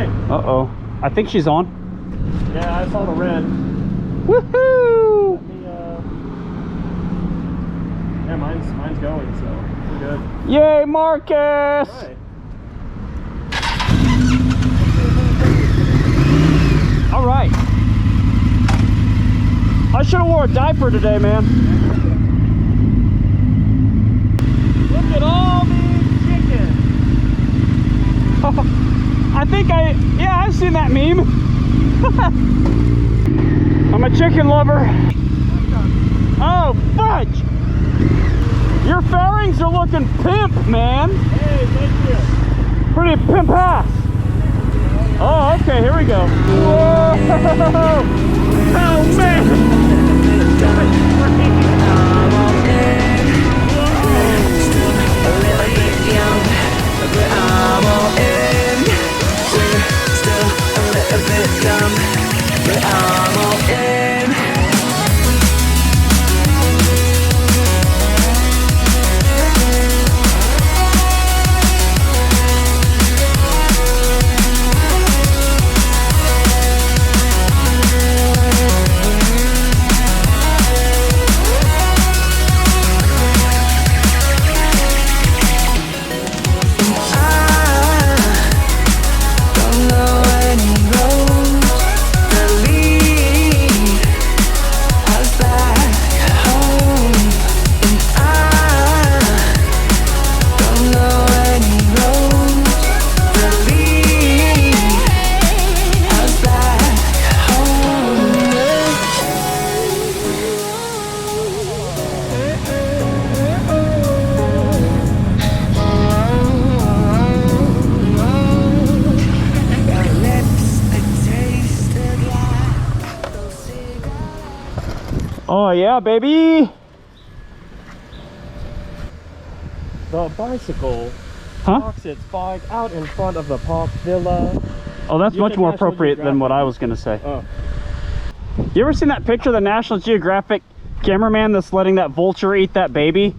Right. Uh-oh. I think she's on. Yeah, I saw the red. Woohoo! Let me, yeah, mine's going, so we're good. Yay, Marcus! All right. All right. I should have wore a diaper today, man. Look at all these chickens. I think yeah, I've seen that meme. I'm a chicken lover. Oh, fudge! Your fairings are looking pimp, man. Hey, thank you. Pretty pimp ass. Oh, okay, here we go. Whoa! Oh, man! Oh yeah, baby. The bicycle Huh? parks its bike out in front of the park villa. Oh, that's You much did more National appropriate than what I was gonna say. Oh. You ever seen that picture of the National Geographic cameraman that's letting that vulture eat that baby?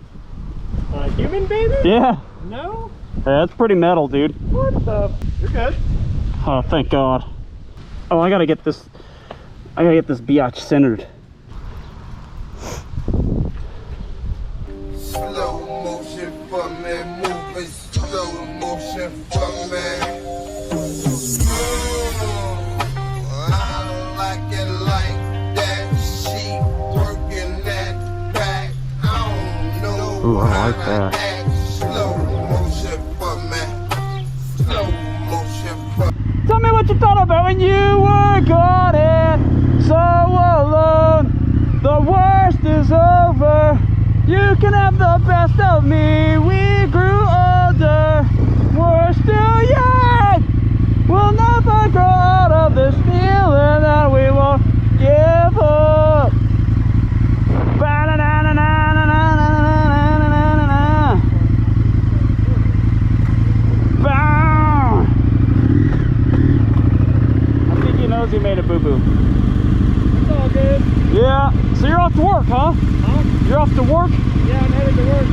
A human baby? Yeah. No? Yeah, that's pretty metal, dude. What the? You're good. Oh, thank God. Oh, I gotta get this biatch centered. Slow motion for me, moving slow motion for me. I like it like that. She working that back. I don't know. Ooh, I like that. Slow motion for me. Slow motion for me. Tell me what you thought about when you were gone and so alone. The worst is over. You can have the best of me. We grew older. We're still young. We'll never grow out of this feeling that we won't give up. Ba-da-da-da-da-da-da-da-da-da-da-da. Bow. I think he knows he made a boo-boo. It's all good. Yeah. So you're off to work, huh? Huh? You're off to work? Yeah, I'm headed to work.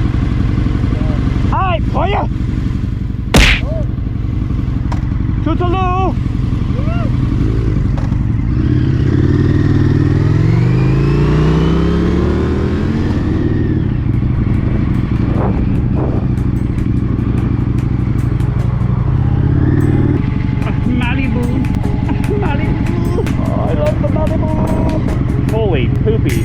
Alright, for ya! Toodaloo! Malibu! Malibu! Oh, I love the Malibu! Holy poopy.